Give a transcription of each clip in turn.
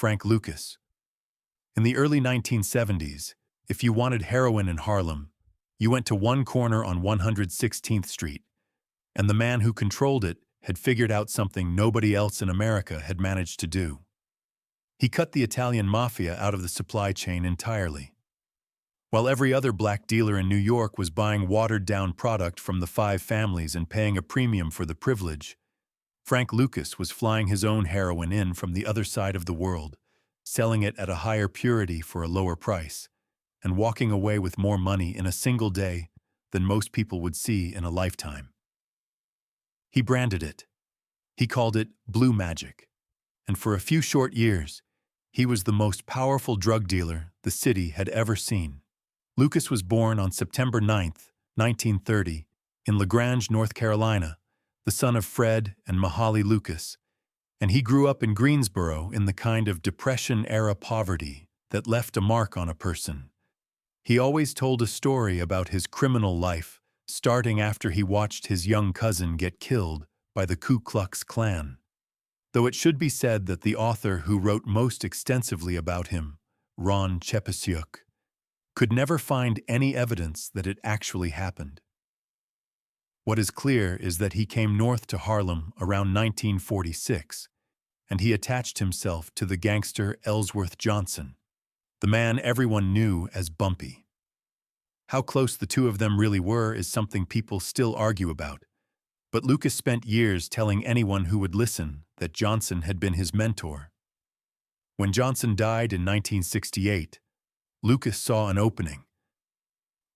Frank Lucas. In the early 1970s, if you wanted heroin in Harlem, you went to one corner on 116th Street, and the man who controlled it had figured out something nobody else in America had managed to do. He cut the Italian mafia out of the supply chain entirely. While every other black dealer in New York was buying watered-down product from the five families and paying a premium for the privilege, Frank Lucas was flying his own heroin in from the other side of the world, selling it at a higher purity for a lower price, and walking away with more money in a single day than most people would see in a lifetime. He branded it. He called it Blue Magic, and for a few short years, he was the most powerful drug dealer the city had ever seen. Lucas was born on September 9, 1930, in LaGrange, North Carolina, the son of Fred and Mahalie Lucas, and he grew up in Greensboro in the kind of Depression-era poverty that left a mark on a person. He always told a story about his criminal life, starting after he watched his young cousin get killed by the Ku Klux Klan. Though it should be said that the author who wrote most extensively about him, Ron Chepesyuk, could never find any evidence that it actually happened. What is clear is that he came north to Harlem around 1946, and he attached himself to the gangster Ellsworth Johnson, the man everyone knew as Bumpy. How close the two of them really were is something people still argue about, but Lucas spent years telling anyone who would listen that Johnson had been his mentor. When Johnson died in 1968, Lucas saw an opening.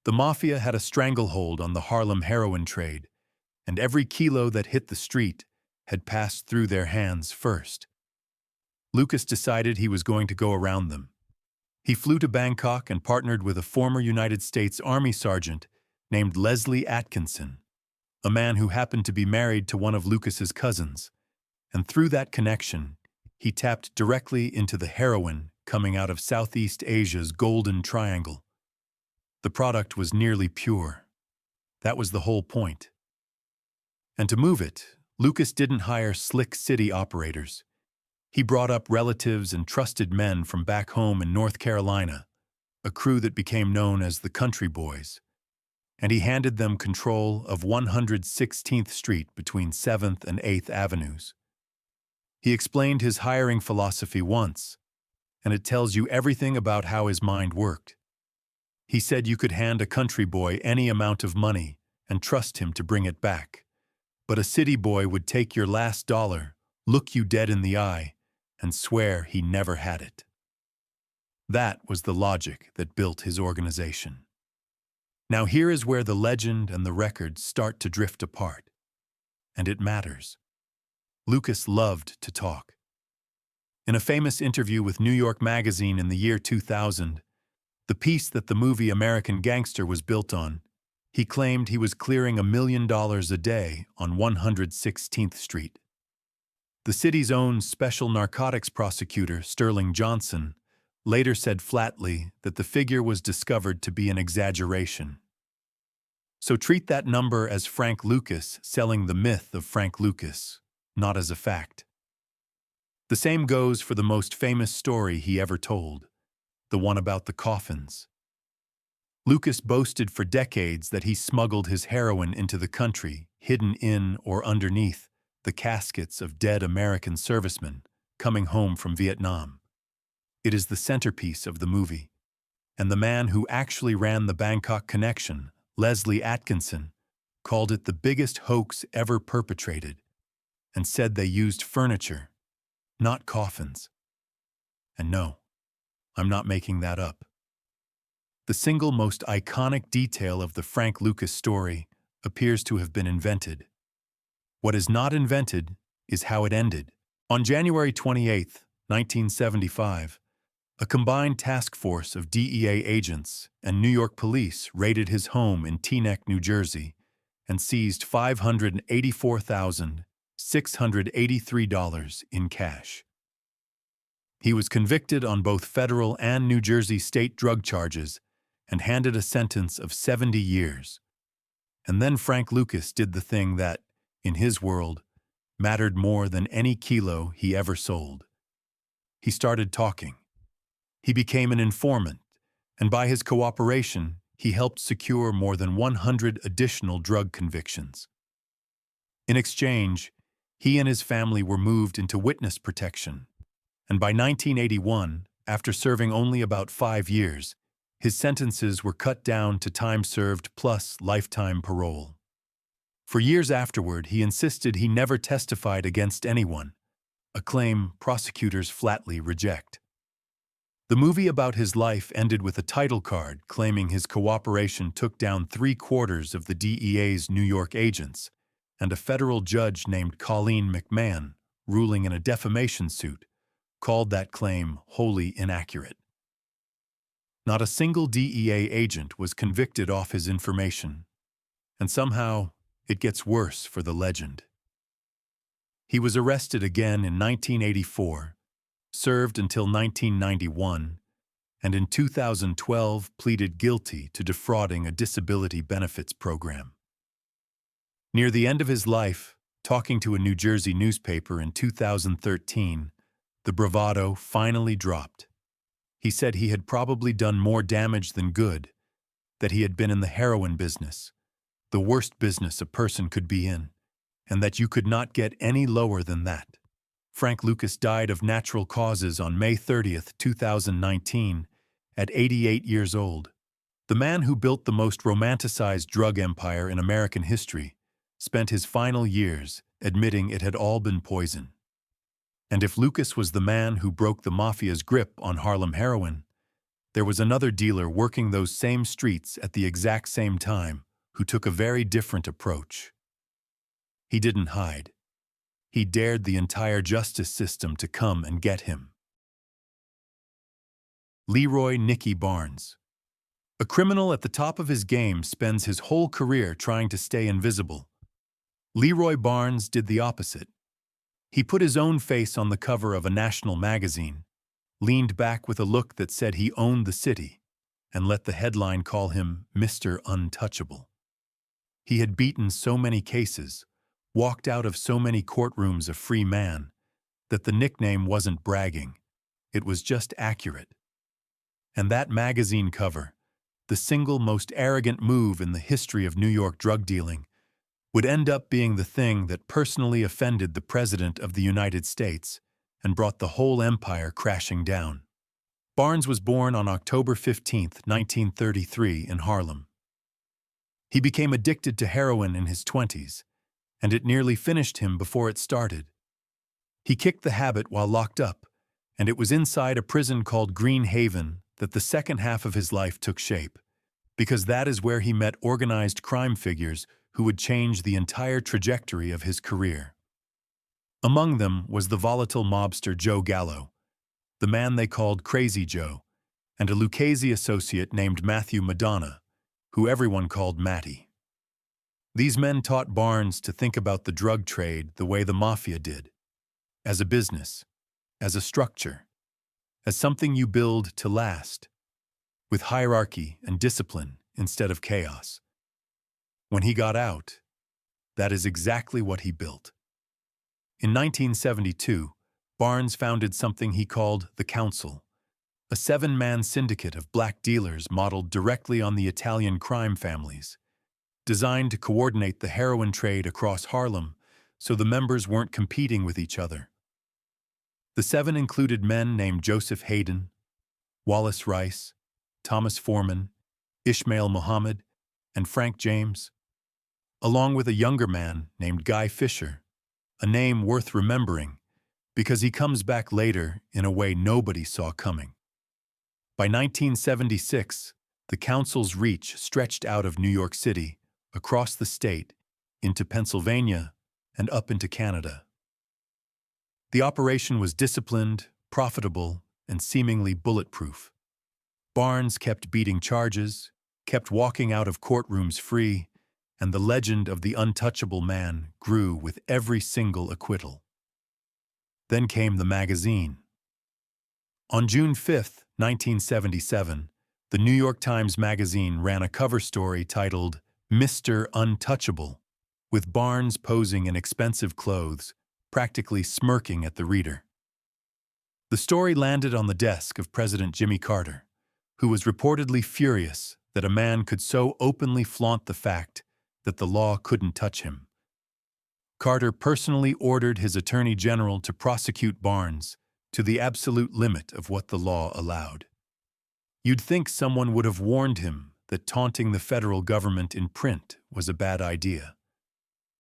The mafia had a stranglehold on the Harlem heroin trade, and every kilo that hit the street had passed through their hands first. Lucas decided he was going to go around them. He flew to Bangkok and partnered with a former United States Army sergeant named Leslie Atkinson, a man who happened to be married to one of Lucas's cousins, and through that connection, he tapped directly into the heroin coming out of Southeast Asia's Golden Triangle. The product was nearly pure. That was the whole point. And to move it, Lucas didn't hire slick city operators. He brought up relatives and trusted men from back home in North Carolina, a crew that became known as the Country Boys, and he handed them control of 116th Street between 7th and 8th Avenues. He explained his hiring philosophy once, and it tells you everything about how his mind worked. He said you could hand a country boy any amount of money and trust him to bring it back, but a city boy would take your last dollar, look you dead in the eye, and swear he never had it. That was the logic that built his organization. Now here is where the legend and the record start to drift apart, and it matters. Lucas loved to talk. In a famous interview with New York Magazine in the year 2000, the piece that the movie American Gangster was built on, he claimed he was clearing $1 million a day on 116th Street. The city's own special narcotics prosecutor, Sterling Johnson, later said flatly that the figure was discovered to be an exaggeration. So treat that number as Frank Lucas selling the myth of Frank Lucas, not as a fact. The same goes for the most famous story he ever told, the one about the coffins. Lucas boasted for decades that he smuggled his heroin into the country, hidden in or underneath the caskets of dead American servicemen coming home from Vietnam. It is the centerpiece of the movie, and the man who actually ran the Bangkok connection, Leslie Atkinson, called it the biggest hoax ever perpetrated, and said they used furniture, not coffins. And no, I'm not making that up. The single most iconic detail of the Frank Lucas story appears to have been invented. What is not invented is how it ended. On January 28, 1975, a combined task force of DEA agents and New York police raided his home in Teaneck, New Jersey, and seized $584,683 in cash. He was convicted on both federal and New Jersey state drug charges and handed a sentence of 70 years. And then Frank Lucas did the thing that, in his world, mattered more than any kilo he ever sold. he started talking. He became an informant, and by his cooperation, he helped secure more than 100 additional drug convictions. In exchange, he and his family were moved into witness protection, and by 1981, after serving only about 5 years, his sentences were cut down to time served plus lifetime parole. For years afterward, he insisted he never testified against anyone, a claim prosecutors flatly reject. The movie about his life ended with a title card claiming his cooperation took down 3/4 of the DEA's New York agents, and a federal judge named Colleen McMahon, ruling in a defamation suit, called that claim wholly inaccurate. Not a single DEA agent was convicted off his information, and somehow it gets worse for the legend. He was arrested again in 1984, served until 1991, and in 2012 pleaded guilty to defrauding a disability benefits program. Near the end of his life, talking to a New Jersey newspaper in 2013, the bravado finally dropped. He said he had probably done more damage than good, that he had been in the heroin business, the worst business a person could be in, and that you could not get any lower than that. Frank Lucas died of natural causes on May 30, 2019, at 88 years old. The man who built the most romanticized drug empire in American history spent his final years admitting it had all been poison. And if Lucas was the man who broke the mafia's grip on Harlem heroin, there was another dealer working those same streets at the exact same time who took a very different approach. He didn't hide. He dared the entire justice system to come and get him. Leroy Nicky Barnes. A criminal at the top of his game spends his whole career trying to stay invisible. Leroy Barnes did the opposite. He put his own face on the cover of a national magazine, leaned back with a look that said he owned the city, and let the headline call him Mr. Untouchable. He had beaten so many cases, walked out of so many courtrooms a free man, that the nickname wasn't bragging, it was just accurate. And that magazine cover, the single most arrogant move in the history of New York drug dealing, would end up being the thing that personally offended the President of the United States and brought the whole empire crashing down. Barnes was born on October 15, 1933, in Harlem. He became addicted to heroin in his 20s, and it nearly finished him before it started. He kicked the habit while locked up, and it was inside a prison called Green Haven that the second half of his life took shape, because that is where he met organized crime figures who would change the entire trajectory of his career. Among them was the volatile mobster Joe Gallo, the man they called Crazy Joe, and a Lucchese associate named Matthew Madonna, who everyone called Matty. These men taught Barnes to think about the drug trade the way the mafia did, as a business, as a structure, as something you build to last, with hierarchy and discipline instead of chaos. When he got out, that is exactly what he built. In 1972, Barnes founded something he called the Council, a 7-man syndicate of black dealers modeled directly on the Italian crime families, designed to coordinate the heroin trade across Harlem so the members weren't competing with each other. The 7 included men named Joseph Hayden, Wallace Rice, Thomas Foreman, Ishmael Muhammad, and Frank James, along with a younger man named Guy Fisher, a name worth remembering because he comes back later in a way nobody saw coming. By 1976, the Council's reach stretched out of New York City, across the state, into Pennsylvania, and up into Canada. The operation was disciplined, profitable, and seemingly bulletproof. Barnes kept beating charges, kept walking out of courtrooms free, and the legend of the untouchable man grew with every single acquittal. Then came the magazine. On June 5, 1977, the New York Times Magazine ran a cover story titled Mr. Untouchable, with Barnes posing in expensive clothes, practically smirking at the reader. The The story landed on the desk of President Jimmy Carter, who was reportedly furious that a man could so openly flaunt the fact that the law couldn't touch him. Carter personally ordered his Attorney General to prosecute Barnes to the absolute limit of what the law allowed. You'd think someone would have warned him that taunting the federal government in print was a bad idea.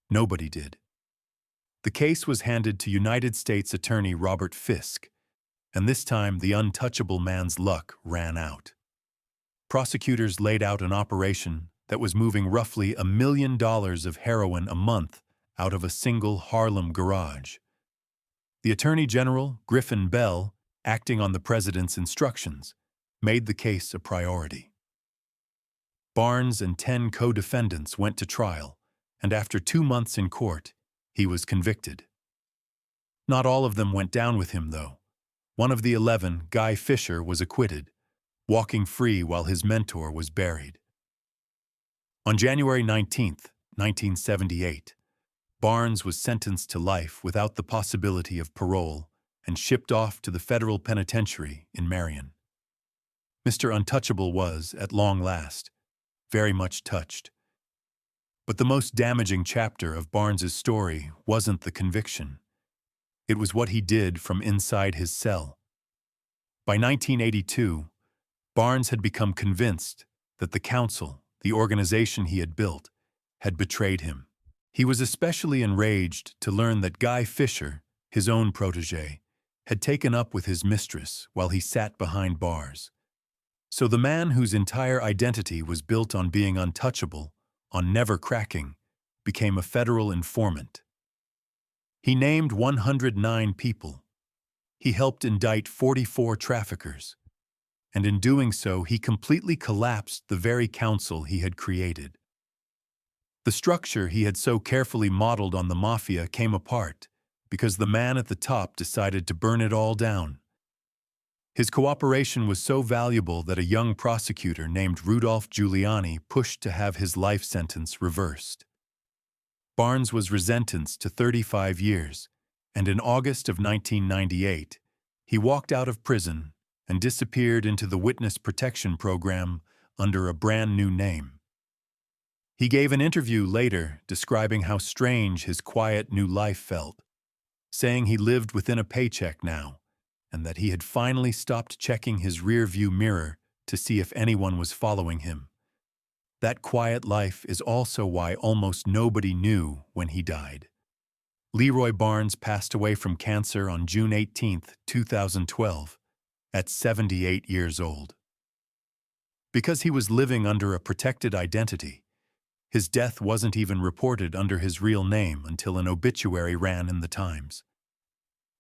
Nobody did. The case was handed to United States Attorney Robert Fisk, and this time the untouchable man's luck ran out. Prosecutors laid out an operation that was moving roughly $1 million of heroin a month out of a single Harlem garage. The Attorney General, Griffin Bell, acting on the president's instructions, made the case a priority. Barnes and 10 co-defendants went to trial, and after 2 months in court, he was convicted. Not all of them went down with him, though. One of the 11, Guy Fisher, was acquitted, walking free while his mentor was buried. On January 19, 1978, Barnes was sentenced to life without the possibility of parole and shipped off to the federal penitentiary in Marion. Mr. Untouchable was, at long last, very much touched. But the most damaging chapter of Barnes's story wasn't the conviction. It was what he did from inside his cell. By 1982, Barnes had become convinced that the council, the organization he had built, had betrayed him. He was especially enraged to learn that Guy Fisher, his own protégé, had taken up with his mistress while he sat behind bars. So the man whose entire identity was built on being untouchable, on never cracking, became a federal informant. He named 109 people. He helped indict 44 traffickers. And in doing so, he completely collapsed the very council he had created. The structure he had so carefully modeled on the mafia came apart because the man at the top decided to burn it all down. His cooperation was so valuable that a young prosecutor named Rudolph Giuliani pushed to have his life sentence reversed. Barnes was sentenced to 35 years, and in August of 1998, he walked out of prison and disappeared into the witness protection program under a brand new name. He gave an interview later describing how strange his quiet new life felt, saying he lived within a paycheck now, and that he had finally stopped checking his rear-view mirror to see if anyone was following him. That quiet life is also why almost nobody knew when he died. Leroy Barnes passed away from cancer on June 18, 2012, at 78 years old. Because he was living under a protected identity, his death wasn't even reported under his real name until an obituary ran in the Times.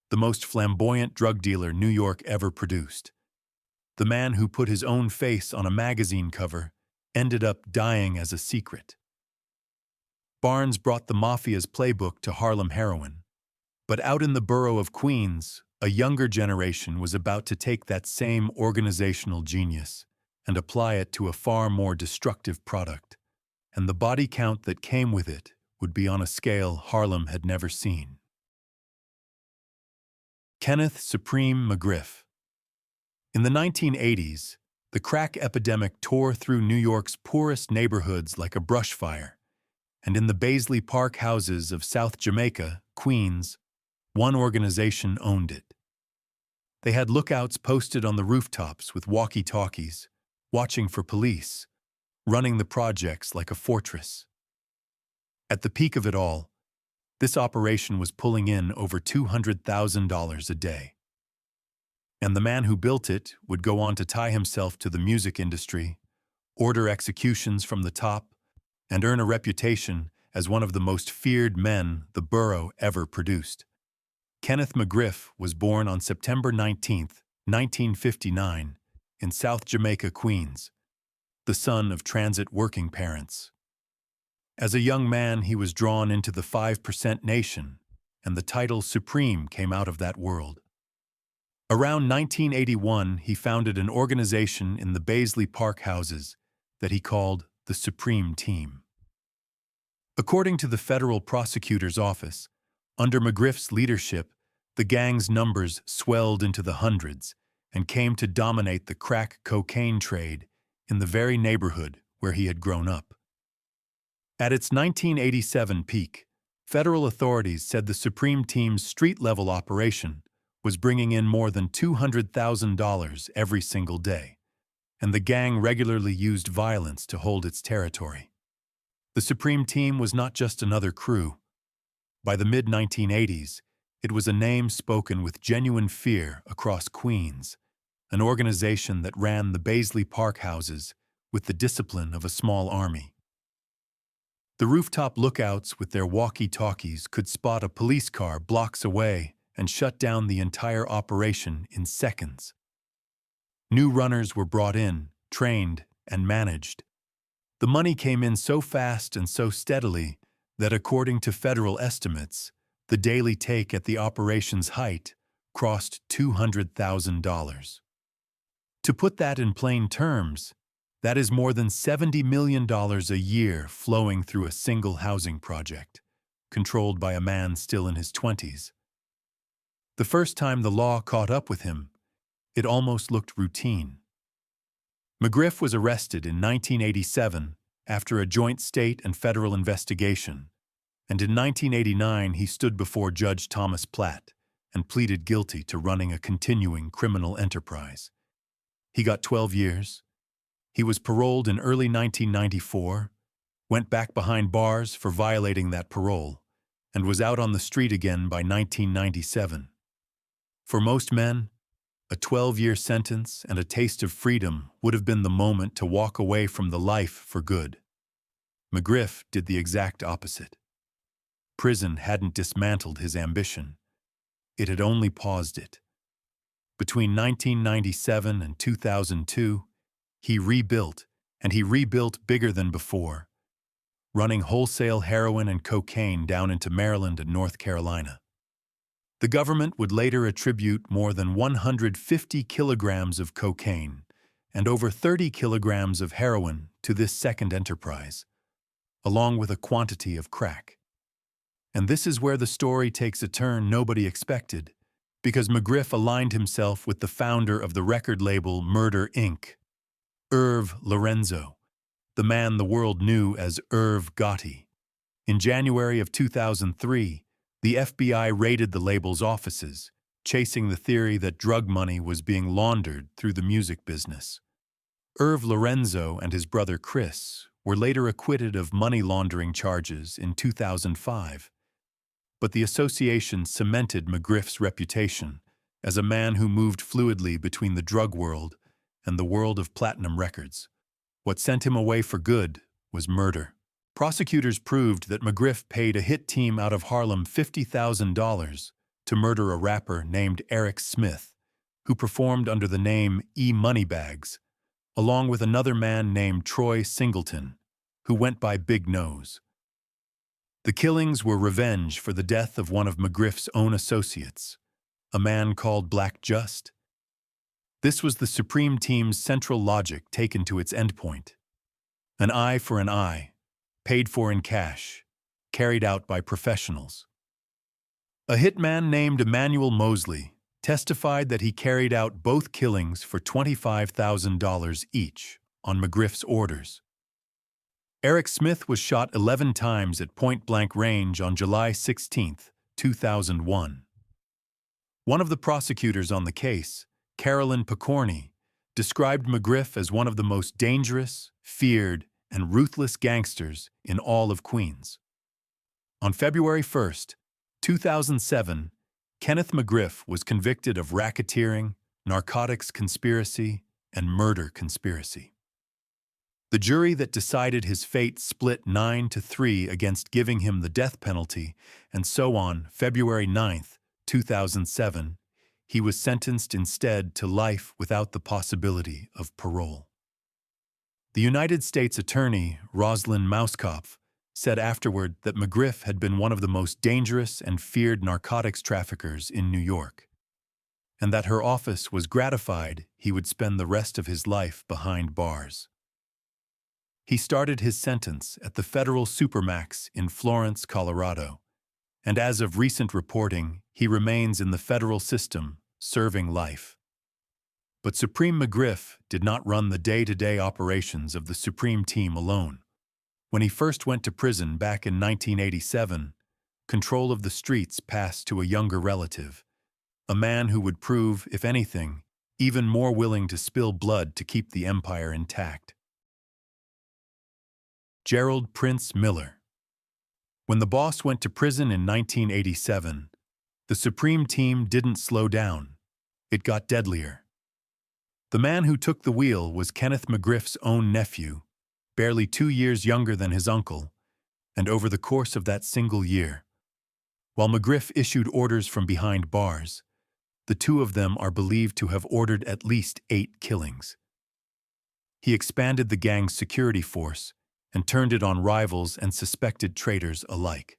The most flamboyant drug dealer New York ever produced. The man who put his own face on a magazine cover ended up dying as a secret. Barnes brought the mafia's playbook to Harlem heroin, but out in the borough of Queens, a younger generation was about to take that same organizational genius and apply it to a far more destructive product, and the body count that came with it would be on a scale Harlem had never seen. Kenneth Supreme McGriff. In the 1980s, the crack epidemic tore through New York's poorest neighborhoods like a brush fire, and in the Baisley Park houses of South Jamaica, Queens, one organization owned it. They had lookouts posted on the rooftops with walkie-talkies, watching for police, running the projects like a fortress. At the peak of it all, this operation was pulling in over $200,000 a day. And the man who built it would go on to tie himself to the music industry, order executions from the top, and earn a reputation as one of the most feared men the borough ever produced. Kenneth McGriff was born on September 19, 1959, in South Jamaica, Queens, the son of transit working parents. As a young man, he was drawn into the 5% Nation, and the title Supreme came out of that world. Around 1981, he founded an organization in the Baisley Park houses that he called the Supreme Team. According to the federal prosecutor's office, under McGriff's leadership, The gang's numbers swelled into the hundreds and came to dominate the crack cocaine trade in the very neighborhood where he had grown up. At its 1987 peak, federal authorities said the Supreme Team's street-level operation was bringing in more than $200,000 every single day, and the gang regularly used violence to hold its territory. The Supreme Team was not just another crew. By the mid-1980s, it was a name spoken with genuine fear across Queens, an organization that ran the Baisley Park houses with the discipline of a small army. The rooftop lookouts with their walkie-talkies could spot a police car blocks away and shut down the entire operation in seconds. New runners were brought in, trained, and managed. The money came in so fast and so steadily that, according to federal estimates, the daily take at the operation's height crossed $200,000. To put that in plain terms, that is more than $70 million a year flowing through a single housing project, controlled by a man still in his 20s. The first time the law caught up with him, it almost looked routine. McGriff was arrested in 1987 after a joint state and federal investigation, and in 1989 he stood before Judge Thomas Platt and pleaded guilty to running a continuing criminal enterprise. He got 12 years. He was paroled in early 1994, went back behind bars for violating that parole, and was out on the street again by 1997. For most men, a 12-year sentence and a taste of freedom would have been the moment to walk away from the life for good. McGriff did the exact opposite. Prison hadn't dismantled his ambition. It had only paused it. Between 1997 and 2002, he rebuilt, and he rebuilt bigger than before, running wholesale heroin and cocaine down into Maryland and North Carolina. The government would later attribute more than 150 kilograms of cocaine and over 30 kilograms of heroin to this second enterprise, along with a quantity of crack. And this is where the story takes a turn nobody expected, because McGriff aligned himself with the founder of the record label Murder, Inc., Irv Lorenzo, the man the world knew as Irv Gotti. In January of 2003, the FBI raided the label's offices, chasing the theory that drug money was being laundered through the music business. Irv Lorenzo and his brother Chris were later acquitted of money laundering charges in 2005. But the association cemented McGriff's reputation as a man who moved fluidly between the drug world and the world of platinum records. What sent him away for good was murder. Prosecutors proved that McGriff paid a hit team out of Harlem $50,000 to murder a rapper named Eric Smith, who performed under the name E Moneybags, along with another man named Troy Singleton, who went by Big Nose. The killings were revenge for the death of one of McGriff's own associates, a man called Black Just. This was the Supreme Team's central logic taken to its endpoint. An eye for an eye, paid for in cash, carried out by professionals. A hitman named Emmanuel Mosley testified that he carried out both killings for $25,000 each on McGriff's orders. Eric Smith was shot 11 times at point-blank range on July 16, 2001. One of the prosecutors on the case, Carolyn Picorni, described McGriff as one of the most dangerous, feared, and ruthless gangsters in all of Queens. On February 1, 2007, Kenneth McGriff was convicted of racketeering, narcotics conspiracy, and murder conspiracy. The jury that decided his fate split 9-3 against giving him the death penalty, and so on February 9, 2007, he was sentenced instead to life without the possibility of parole. The United States Attorney, Rosalind Mouskopf, said afterward that McGriff had been one of the most dangerous and feared narcotics traffickers in New York, and that her office was gratified he would spend the rest of his life behind bars. He started his sentence at the federal supermax in Florence, Colorado, and as of recent reporting, he remains in the federal system, serving life. But Supreme McGriff did not run the day-to-day operations of the Supreme Team alone. When he first went to prison back in 1987, control of the streets passed to a younger relative, a man who would prove, if anything, even more willing to spill blood to keep the empire intact. Gerald Prince Miller. When the boss went to prison in 1987, the Supreme Team didn't slow down. It got deadlier. The man who took the wheel was Kenneth McGriff's own nephew, barely 2 years younger than his uncle, and over the course of that single year, while McGriff issued orders from behind bars, the two of them are believed to have ordered at least 8 killings. He expanded the gang's security force and turned it on rivals and suspected traitors alike.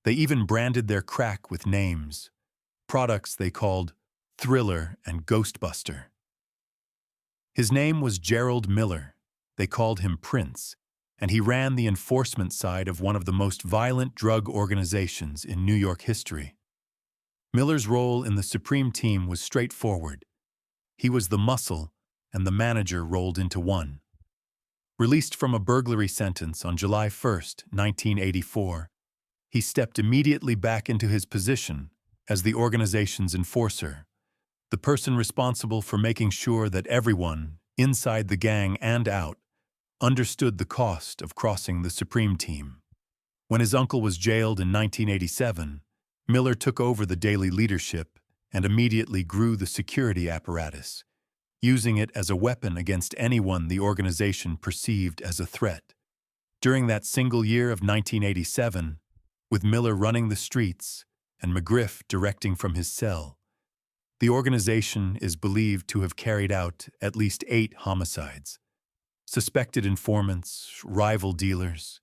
They even branded their crack with names, products they called Thriller and Ghostbuster. His name was Gerald Miller. They called him Prince, and he ran the enforcement side of one of the most violent drug organizations in New York history. Miller's role in the Supreme Team was straightforward. He was the muscle, and the manager rolled into one. Released from a burglary sentence on July 1, 1984, he stepped immediately back into his position as the organization's enforcer, the person responsible for making sure that everyone, inside the gang and out, understood the cost of crossing the Supreme Team. When his uncle was jailed in 1987, Miller took over the daily leadership and immediately grew the security apparatus, using it as a weapon against anyone the organization perceived as a threat. During that single year of 1987, with Miller running the streets and McGriff directing from his cell, the organization is believed to have carried out at least 8 homicides. Suspected informants, rival dealers,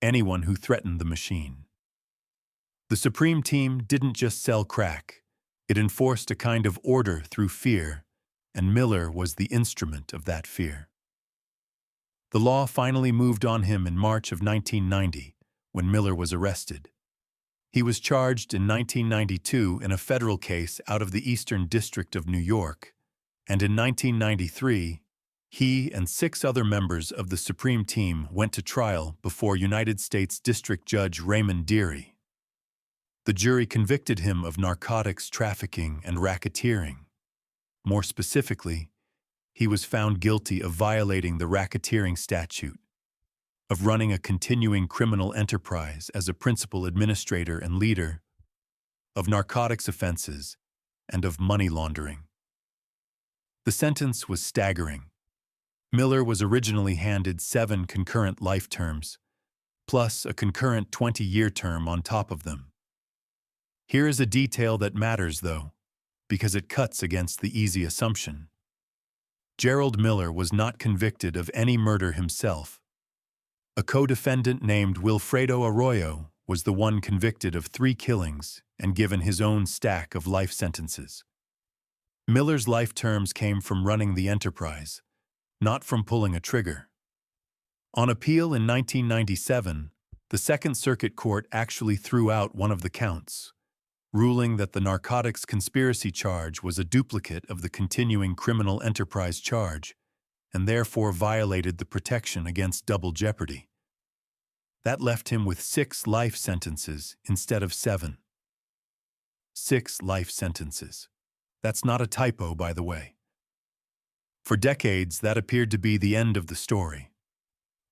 anyone who threatened the machine. The Supreme Team didn't just sell crack, it enforced a kind of order through fear, and Miller was the instrument of that fear. The law finally moved on him in March of 1990, when Miller was arrested. He was charged in 1992 in a federal case out of the Eastern District of New York, and in 1993, he and 6 other members of the Supreme Team went to trial before United States District Judge Raymond Deary. The jury convicted him of narcotics trafficking and racketeering. More specifically, he was found guilty of violating the racketeering statute, of running a continuing criminal enterprise as a principal administrator and leader, of narcotics offenses, and of money laundering. The sentence was staggering. Miller was originally handed 7 concurrent life terms, plus a concurrent 20-year term on top of them. Here is a detail that matters, though, because it cuts against the easy assumption. Gerald Miller was not convicted of any murder himself. A co-defendant named Wilfredo Arroyo was the one convicted of 3 killings and given his own stack of life sentences. Miller's life terms came from running the enterprise, not from pulling a trigger. On appeal in 1997, the Second Circuit Court actually threw out one of the counts, ruling that the narcotics conspiracy charge was a duplicate of the continuing criminal enterprise charge and therefore violated the protection against double jeopardy. That left him with 6 life sentences instead of 7. 6 life sentences. That's not a typo, by the way. For decades, that appeared to be the end of the story.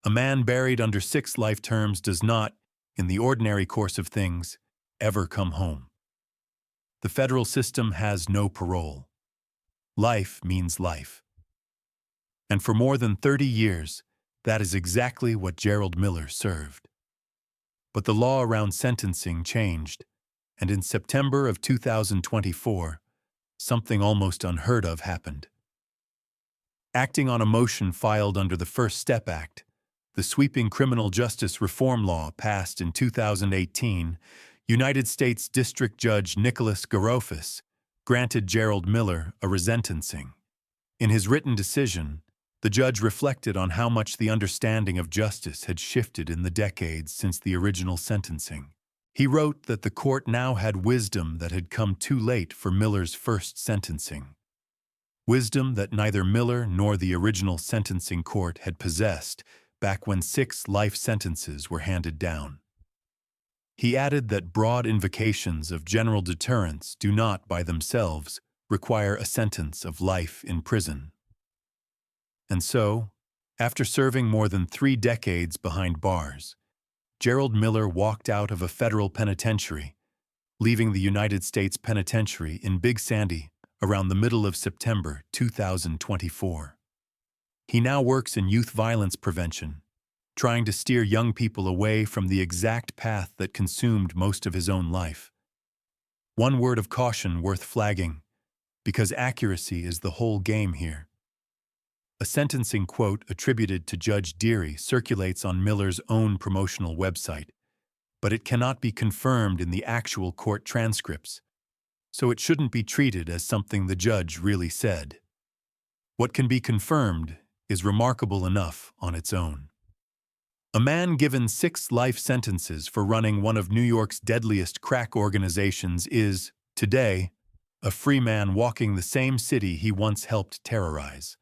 A man buried under 6 life terms does not, in the ordinary course of things, ever come home. The federal system has no parole. Life means life. And for more than 30 years, that is exactly what Gerald Miller served. But the law around sentencing changed, and in September of 2024, something almost unheard of happened. Acting on a motion filed under the First Step Act, the sweeping criminal justice reform law passed in 2018, United States District Judge Nicholas Garofis granted Gerald Miller a resentencing. In his written decision, the judge reflected on how much the understanding of justice had shifted in the decades since the original sentencing. He wrote that the court now had wisdom that had come too late for Miller's first sentencing. Wisdom that neither Miller nor the original sentencing court had possessed back when 6 life sentences were handed down. He added that broad invocations of general deterrence do not, by themselves, require a sentence of life in prison. And so, after serving more than 3 decades behind bars, Gerald Miller walked out of a federal penitentiary, leaving the United States Penitentiary in Big Sandy around the middle of September 2024. He now works in youth violence prevention, trying to steer young people away from the exact path that consumed most of his own life. One word of caution worth flagging, because accuracy is the whole game here. A sentencing quote attributed to Judge Deary circulates on Miller's own promotional website, but it cannot be confirmed in the actual court transcripts, so it shouldn't be treated as something the judge really said. What can be confirmed is remarkable enough on its own. A man given 6 life sentences for running one of New York's deadliest crack organizations is, today, a free man walking the same city he once helped terrorize.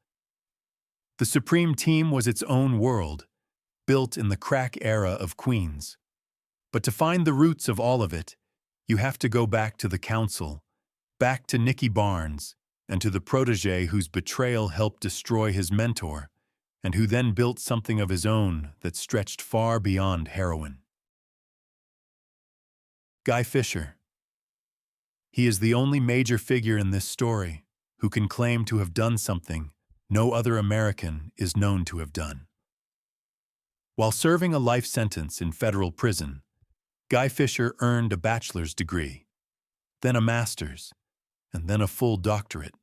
The Supreme Team was its own world, built in the crack era of Queens. But to find the roots of all of it, you have to go back to the council, back to Nicky Barnes, and to the protege whose betrayal helped destroy his mentor, and who then built something of his own that stretched far beyond heroin. Guy Fisher. He is the only major figure in this story who can claim to have done something no other American is known to have done. While serving a life sentence in federal prison, Guy Fisher earned a bachelor's degree, then a master's, and then a full doctorate.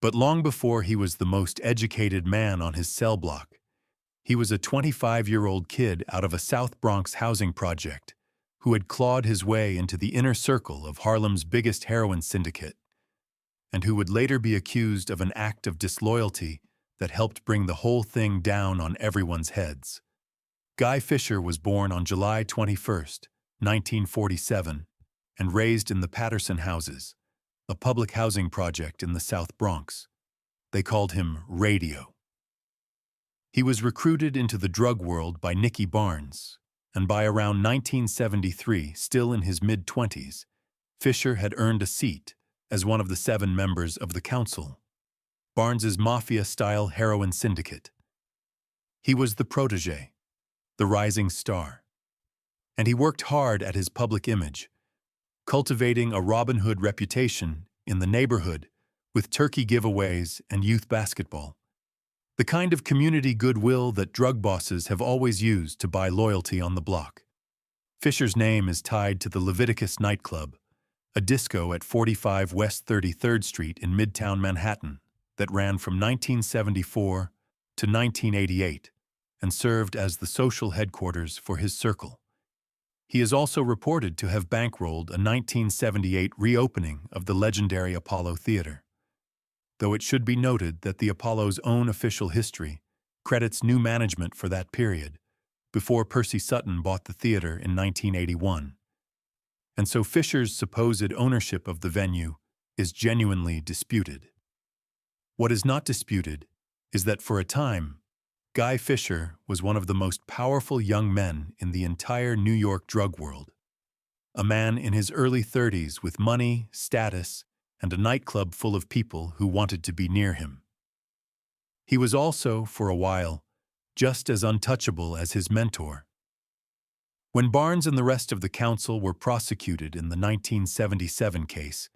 But long before he was the most educated man on his cell block, he was a 25-year-old kid out of a South Bronx housing project who had clawed his way into the inner circle of Harlem's biggest heroin syndicate, and who would later be accused of an act of disloyalty that helped bring the whole thing down on everyone's heads. Guy Fisher was born on July 21, 1947, and raised in the Patterson Houses, a public housing project in the South Bronx. They called him Radio. He was recruited into the drug world by Nicky Barnes, and by around 1973, still in his mid-20s, Fisher had earned a seat as one of the 7 members of the council, Barnes's mafia-style heroin syndicate. He was the protege, the rising star, and he worked hard at his public image, cultivating a Robin Hood reputation in the neighborhood with turkey giveaways and youth basketball, the kind of community goodwill that drug bosses have always used to buy loyalty on the block. Fisher's name is tied to the Leviticus nightclub, a disco at 45 West 33rd Street in Midtown Manhattan that ran from 1974 to 1988 and served as the social headquarters for his circle. He is also reported to have bankrolled a 1978 reopening of the legendary Apollo Theater, though it should be noted that the Apollo's own official history credits new management for that period, before Percy Sutton bought the theater in 1981. And so Fisher's supposed ownership of the venue is genuinely disputed. What is not disputed is that for a time, Guy Fisher was one of the most powerful young men in the entire New York drug world, a man in his early 30s with money, status, and a nightclub full of people who wanted to be near him. He was also, for a while, just as untouchable as his mentor. When Barnes and the rest of the council were prosecuted in the 1977 case,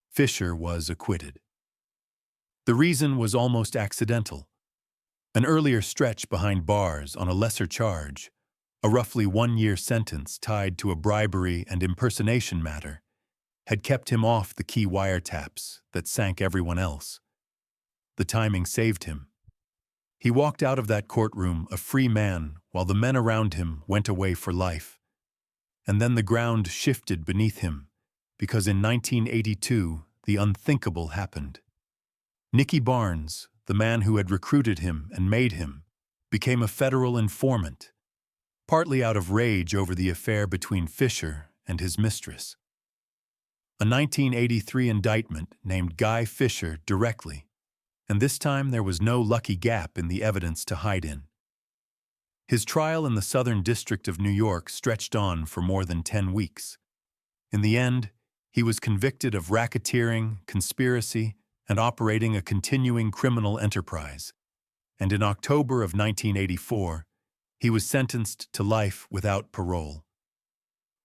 Fisher was acquitted. The reason was almost accidental. An earlier stretch behind bars on a lesser charge, a roughly 1-year sentence tied to a bribery and impersonation matter, had kept him off the key wiretaps that sank everyone else. The timing saved him. He walked out of that courtroom a free man while the men around him went away for life. And then the ground shifted beneath him, because in 1982, the unthinkable happened. Nicky Barnes, the man who had recruited him and made him, became a federal informant, partly out of rage over the affair between Fisher and his mistress. A 1983 indictment named Guy Fisher directly, and this time there was no lucky gap in the evidence to hide in. His trial in the Southern District of New York stretched on for more than 10 weeks. In the end, he was convicted of racketeering, conspiracy, and operating a continuing criminal enterprise. And in October of 1984, he was sentenced to life without parole.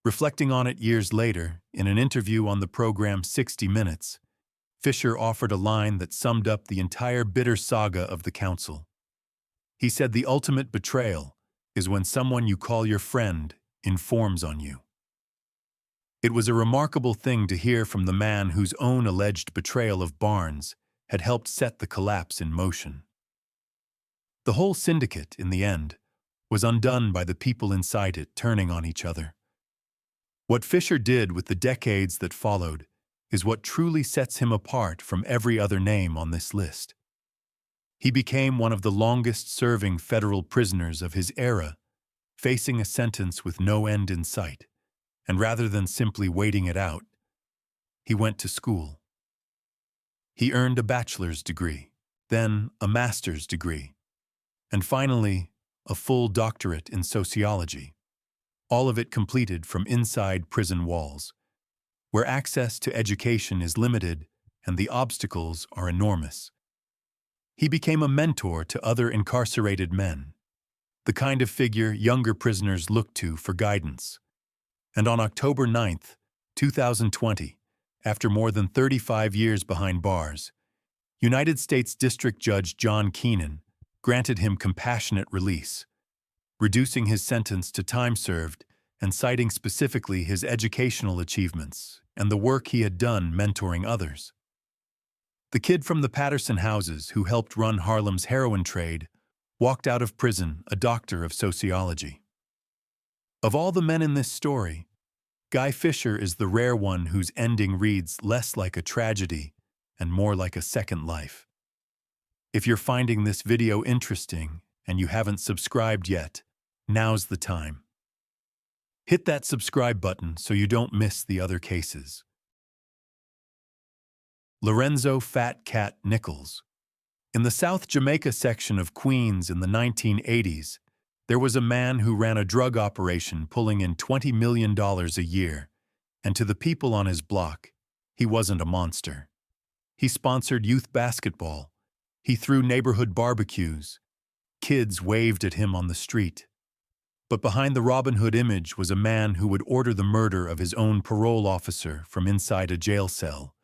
Reflecting on it years later, in an interview on the program 60 Minutes, Fisher offered a line that summed up the entire bitter saga of the council. He said the ultimate betrayal is when someone you call your friend informs on you. It was a remarkable thing to hear from the man whose own alleged betrayal of Barnes had helped set the collapse in motion. The whole syndicate, in the end, was undone by the people inside it turning on each other. What Fisher did with the decades that followed is what truly sets him apart from every other name on this list. He became one of the longest-serving federal prisoners of his era, facing a sentence with no end in sight, and rather than simply waiting it out, he went to school. He earned a bachelor's degree, then a master's degree, and finally a full doctorate in sociology, all of it completed from inside prison walls, where access to education is limited and the obstacles are enormous. He became a mentor to other incarcerated men, the kind of figure younger prisoners look to for guidance. And on October 9, 2020, after more than 35 years behind bars, United States District Judge John Keenan granted him compassionate release, reducing his sentence to time served and citing specifically his educational achievements and the work he had done mentoring others. The kid from the Patterson houses who helped run Harlem's heroin trade walked out of prison a doctor of sociology. Of all the men in this story, Guy Fisher is the rare one whose ending reads less like a tragedy and more like a second life. If you're finding this video interesting and you haven't subscribed yet, now's the time. Hit that subscribe button so you don't miss the other cases. Lorenzo Fat Cat Nichols. In the South Jamaica section of Queens in the 1980s, there was a man who ran a drug operation pulling in $20 million a year, and to the people on his block, he wasn't a monster. He sponsored youth basketball. He threw neighborhood barbecues. Kids waved at him on the street. But behind the Robin Hood image was a man who would order the murder of his own parole officer from inside a jail cell,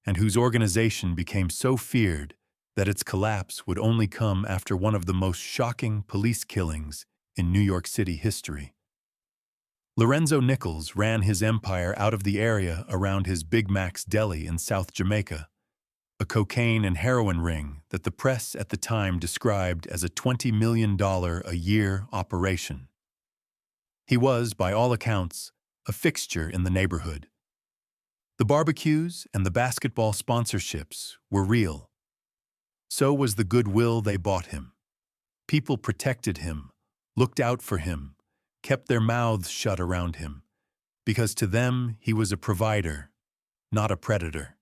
and whose organization became so feared that its collapse would only come after one of the most shocking police killings in New York City history. Lorenzo Nichols ran his empire out of the area around his Big Mac's Deli in South Jamaica, a cocaine and heroin ring that the press at the time described as a $20 million a year operation. He was, by all accounts, a fixture in the neighborhood. The barbecues and the basketball sponsorships were real. So was the goodwill they bought him. People protected him, looked out for him, kept their mouths shut around him, because to them he was a provider, not a predator.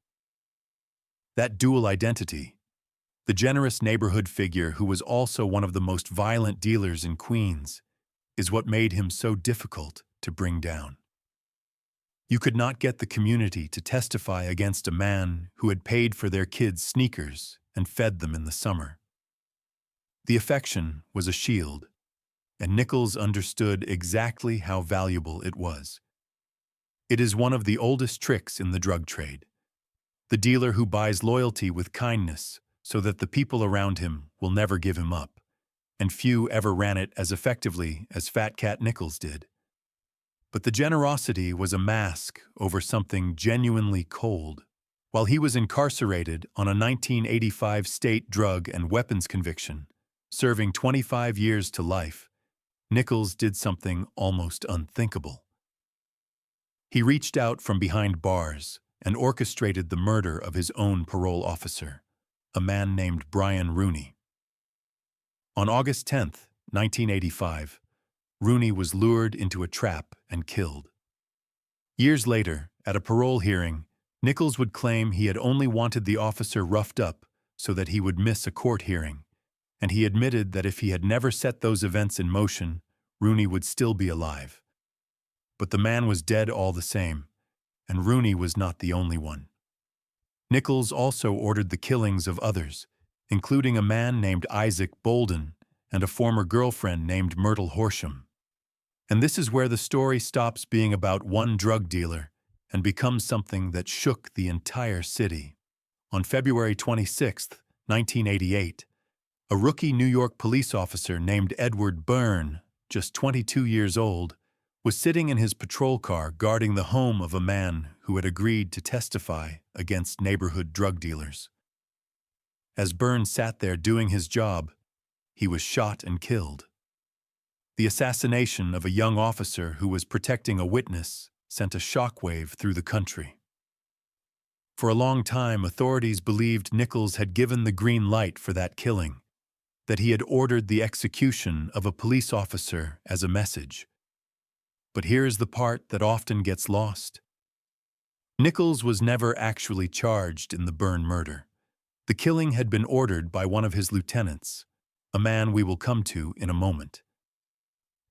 That dual identity, the generous neighborhood figure who was also one of the most violent dealers in Queens, is what made him so difficult to bring down. You could not get the community to testify against a man who had paid for their kids' sneakers and fed them in the summer. The affection was a shield, and Nichols understood exactly how valuable it was. It is one of the oldest tricks in the drug trade. The dealer who buys loyalty with kindness so that the people around him will never give him up, and few ever ran it as effectively as Fat Cat Nichols did. But the generosity was a mask over something genuinely cold. While he was incarcerated on a 1985 state drug and weapons conviction, serving 25 years to life, Nichols did something almost unthinkable. He reached out from behind bars and orchestrated the murder of his own parole officer, a man named Brian Rooney. On August 10, 1985, Rooney was lured into a trap and killed. Years later, at a parole hearing, Nichols would claim he had only wanted the officer roughed up so that he would miss a court hearing, and he admitted that if he had never set those events in motion, Rooney would still be alive. But the man was dead all the same, and Rooney was not the only one. Nichols also ordered the killings of others, including a man named Isaac Bolden and a former girlfriend named Myrtle Horsham. And this is where the story stops being about one drug dealer and becomes something that shook the entire city. On February 26, 1988, a rookie New York police officer named Edward Byrne, just 22 years old, was sitting in his patrol car guarding the home of a man who had agreed to testify against neighborhood drug dealers. As Byrne sat there doing his job, he was shot and killed. The assassination of a young officer who was protecting a witness sent a shockwave through the country. For a long time, authorities believed Nichols had given the green light for that killing, that he had ordered the execution of a police officer as a message. But here's the part that often gets lost. Nichols was never actually charged in the Byrne murder. The killing had been ordered by one of his lieutenants, a man we will come to in a moment.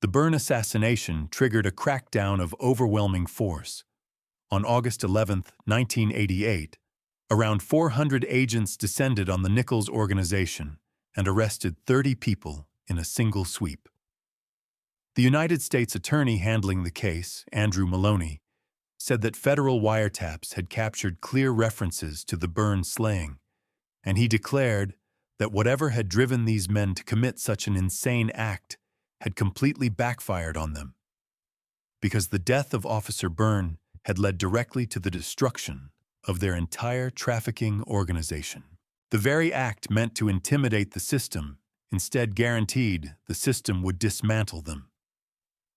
The Byrne assassination triggered a crackdown of overwhelming force. On August 11, 1988, around 400 agents descended on the Nichols organization and arrested 30 people in a single sweep. The United States attorney handling the case, Andrew Maloney, said that federal wiretaps had captured clear references to the Byrne slaying, and he declared that whatever had driven these men to commit such an insane act had completely backfired on them, because the death of Officer Byrne had led directly to the destruction of their entire trafficking organization. The very act meant to intimidate the system instead guaranteed the system would dismantle them.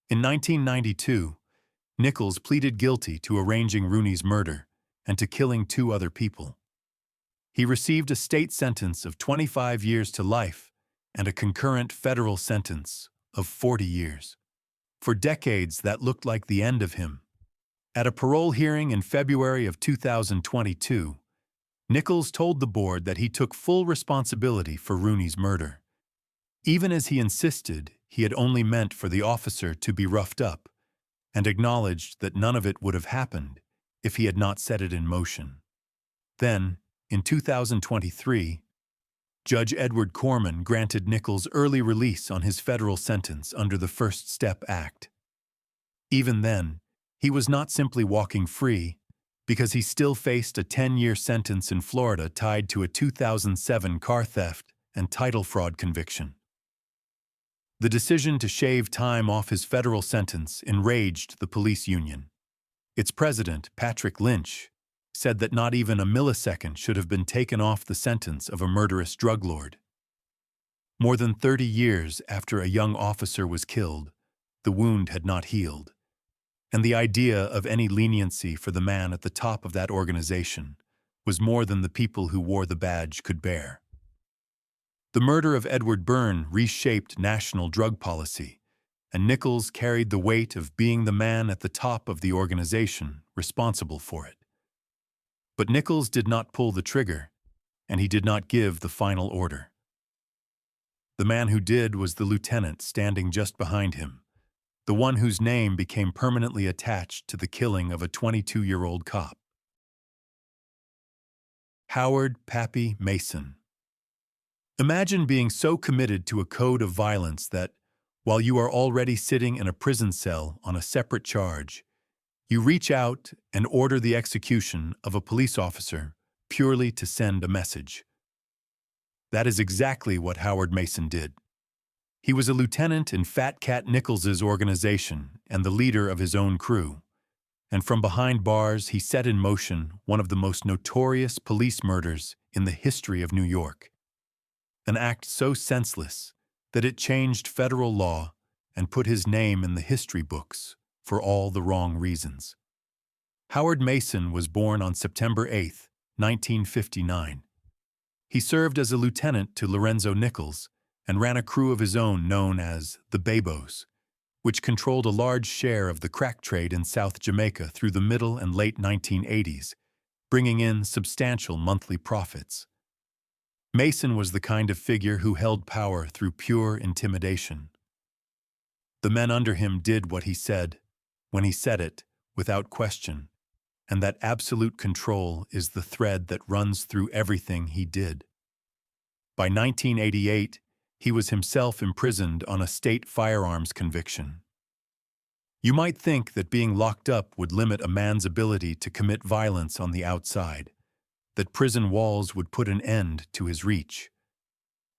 In 1992, Nichols pleaded guilty to arranging Rooney's murder and to killing 2 other people. He received a state sentence of 25 years to life and a concurrent federal sentence of 40 years. For decades, that looked like the end of him. At a parole hearing in February of 2022, Nichols told the board that he took full responsibility for Rooney's murder. Even as he insisted he had only meant for the officer to be roughed up, and acknowledged that none of it would have happened if he had not set it in motion. Then, in 2023, Judge Edward Corman granted Nichols early release on his federal sentence under the First Step Act. Even then, he was not simply walking free, because he still faced a 10-year sentence in Florida tied to a 2007 car theft and title fraud conviction. The decision to shave time off his federal sentence enraged the police union. Its president, Patrick Lynch, said that not even a millisecond should have been taken off the sentence of a murderous drug lord. More than 30 years after a young officer was killed, the wound had not healed, and the idea of any leniency for the man at the top of that organization was more than the people who wore the badge could bear. The murder of Edward Byrne reshaped national drug policy, and Nichols carried the weight of being the man at the top of the organization responsible for it. But Nichols did not pull the trigger, and he did not give the final order. The man who did was the lieutenant standing just behind him, the one whose name became permanently attached to the killing of a 22-year-old cop. Howard "Pappy" Mason. Imagine being so committed to a code of violence that, while you are already sitting in a prison cell on a separate charge, you reach out and order the execution of a police officer purely to send a message. That is exactly what Howard Mason did. He was a lieutenant in Fat Cat Nichols's organization and the leader of his own crew, and from behind bars he set in motion one of the most notorious police murders in the history of New York. An act so senseless that it changed federal law and put his name in the history books for all the wrong reasons. Howard Mason was born on September 8, 1959. He served as a lieutenant to Lorenzo Nichols and ran a crew of his own known as the Babos, which controlled a large share of the crack trade in South Jamaica through the middle and late 1980s, bringing in substantial monthly profits. Mason was the kind of figure who held power through pure intimidation. The men under him did what he said, when he said it, without question, and that absolute control is the thread that runs through everything he did. By 1988, he was himself imprisoned on a state firearms conviction. You might think that being locked up would limit a man's ability to commit violence on the outside, that prison walls would put an end to his reach.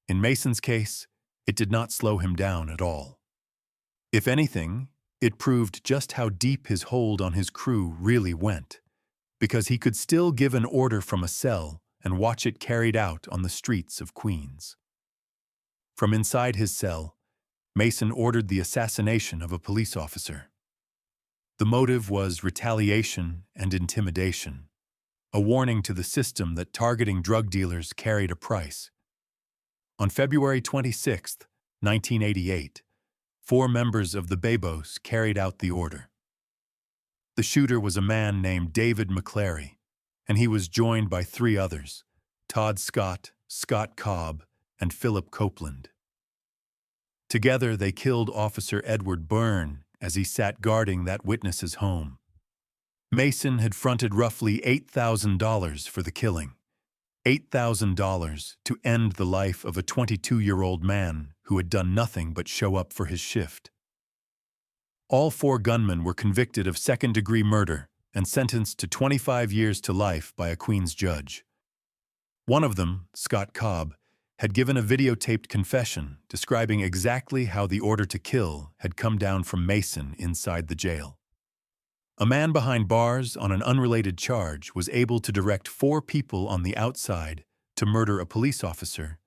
In Mason's case, it did not slow him down at all. If anything, it proved just how deep his hold on his crew really went, because he could still give an order from a cell and watch it carried out on the streets of Queens. From inside his cell, Mason ordered the assassination of a police officer. The motive was retaliation and intimidation, a warning to the system that targeting drug dealers carried a price. On February 26, 1988, 4 members of the Babos carried out the order. The shooter was a man named David McClary, and he was joined by 3 others, Todd Scott, Scott Cobb, and Philip Copeland. Together, they killed Officer Edward Byrne as he sat guarding that witness's home. Mason had fronted roughly $8,000 for the killing, $8,000 to end the life of a 22-year-old man who had done nothing but show up for his shift. All 4 gunmen were convicted of second-degree murder and sentenced to 25 years to life by a Queens judge. One of them, Scott Cobb, had given a videotaped confession describing exactly how the order to kill had come down from Mason inside the jail. A man behind bars on an unrelated charge was able to direct 4 people on the outside to murder a police officer,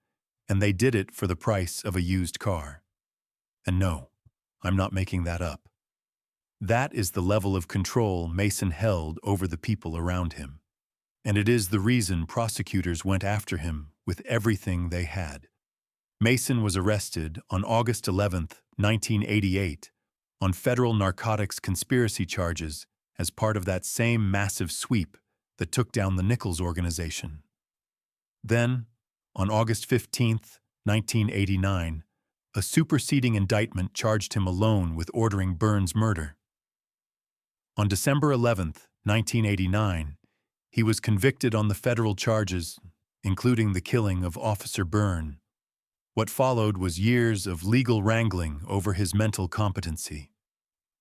and they did it for the price of a used car. And no, I'm not making that up. That is the level of control Mason held over the people around him, and it is the reason prosecutors went after him with everything they had. Mason was arrested on August 11, 1988, on federal narcotics conspiracy charges as part of that same massive sweep that took down the Nichols organization. Then, on August 15, 1989, a superseding indictment charged him alone with ordering Byrne's murder. On December 11, 1989, he was convicted on the federal charges, including the killing of Officer Byrne. What followed was years of legal wrangling over his mental competency.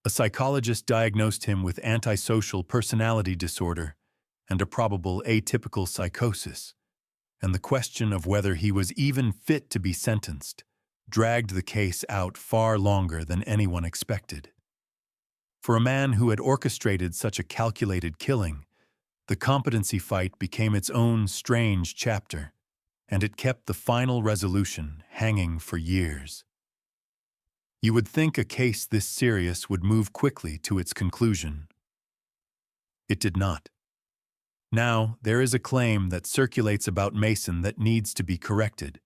A psychologist diagnosed him with antisocial personality disorder and a probable atypical psychosis, and the question of whether he was even fit to be sentenced dragged the case out far longer than anyone expected. For a man who had orchestrated such a calculated killing, the competency fight became its own strange chapter, and it kept the final resolution hanging for years. You would think a case this serious would move quickly to its conclusion. It did not. Now, there is a claim that circulates about Mason that needs to be corrected,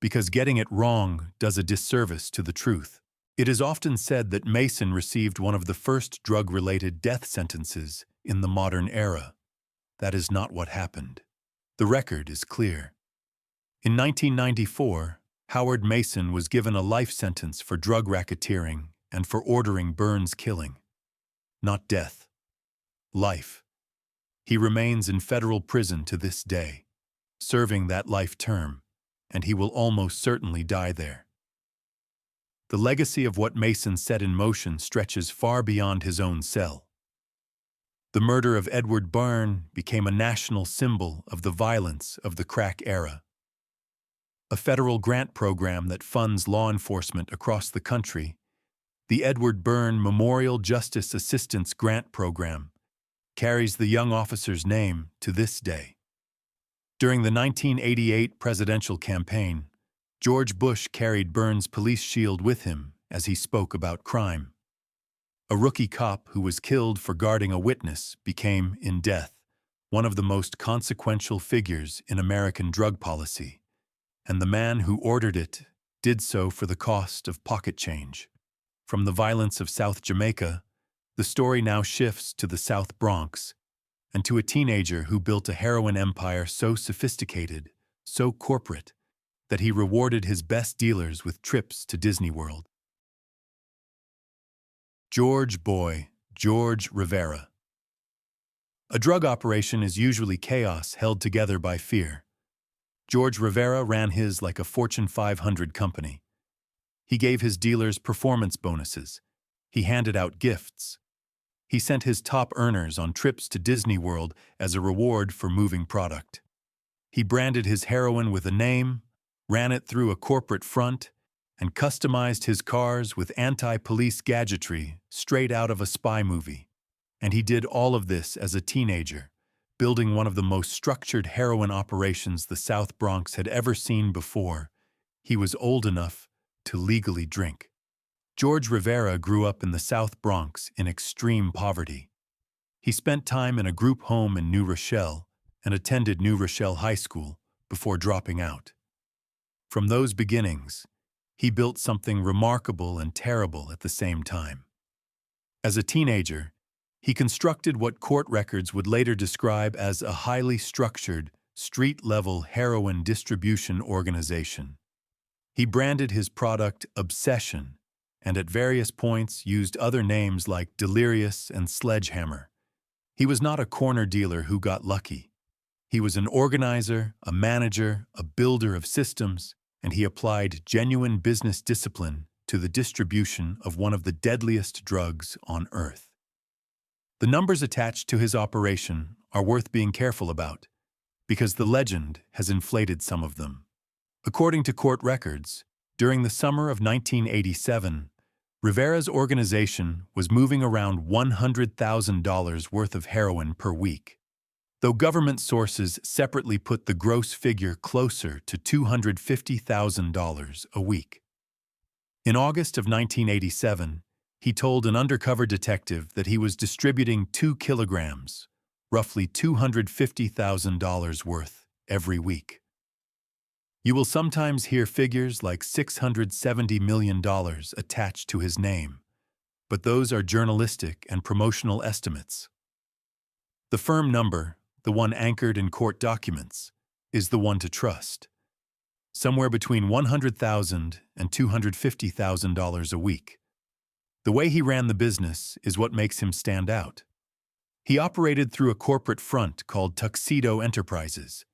because getting it wrong does a disservice to the truth. It is often said that Mason received one of the first drug-related death sentences in the modern era. That is not what happened. The record is clear. In 1994, Howard Mason was given a life sentence for drug racketeering and for ordering Byrne's killing. Not death. Life. He remains in federal prison to this day, serving that life term, and he will almost certainly die there. The legacy of what Mason set in motion stretches far beyond his own cell. The murder of Edward Byrne became a national symbol of the violence of the crack era. A federal grant program that funds law enforcement across the country, the Edward Byrne Memorial Justice Assistance Grant Program, carries the young officer's name to this day. During the 1988 presidential campaign, George Bush carried Byrne's police shield with him as he spoke about crime. A rookie cop who was killed for guarding a witness became, in death, one of the most consequential figures in American drug policy, and the man who ordered it did so for the cost of pocket change. From the violence of South Jamaica, the story now shifts to the South Bronx and to a teenager who built a heroin empire so sophisticated, so corporate, that he rewarded his best dealers with trips to Disney World. George Rivera. A drug operation is usually chaos held together by fear. George Rivera ran his like a Fortune 500 company. He gave his dealers performance bonuses. He handed out gifts. He sent his top earners on trips to Disney World as a reward for moving product. He branded his heroin with a name, ran it through a corporate front, and customized his cars with anti-police gadgetry straight out of a spy movie. And he did all of this as a teenager, building one of the most structured heroin operations the South Bronx had ever seen before. He was old enough to legally drink. George Rivera grew up in the South Bronx in extreme poverty. He spent time in a group home in New Rochelle and attended New Rochelle High School before dropping out. From those beginnings, he built something remarkable and terrible at the same time. As a teenager, he constructed what court records would later describe as a highly structured, street-level heroin distribution organization. He branded his product Obsession, and at various points used other names like Delirious and Sledgehammer. He was not a corner dealer who got lucky. He was an organizer, a manager, a builder of systems, and he applied genuine business discipline to the distribution of one of the deadliest drugs on Earth. The numbers attached to his operation are worth being careful about, because the legend has inflated some of them. According to court records, during the summer of 1987, Rivera's organization was moving around $100,000 worth of heroin per week, though government sources separately put the gross figure closer to $250,000 a week. In August of 1987, he told an undercover detective that he was distributing 2 kilograms, roughly $250,000 worth, every week. You will sometimes hear figures like $670 million attached to his name, but those are journalistic and promotional estimates. The firm number, the one anchored in court documents, is the one to trust. Somewhere between $100,000 and $250,000 a week. The way he ran the business is what makes him stand out. He operated through a corporate front called Tuxedo Enterprises,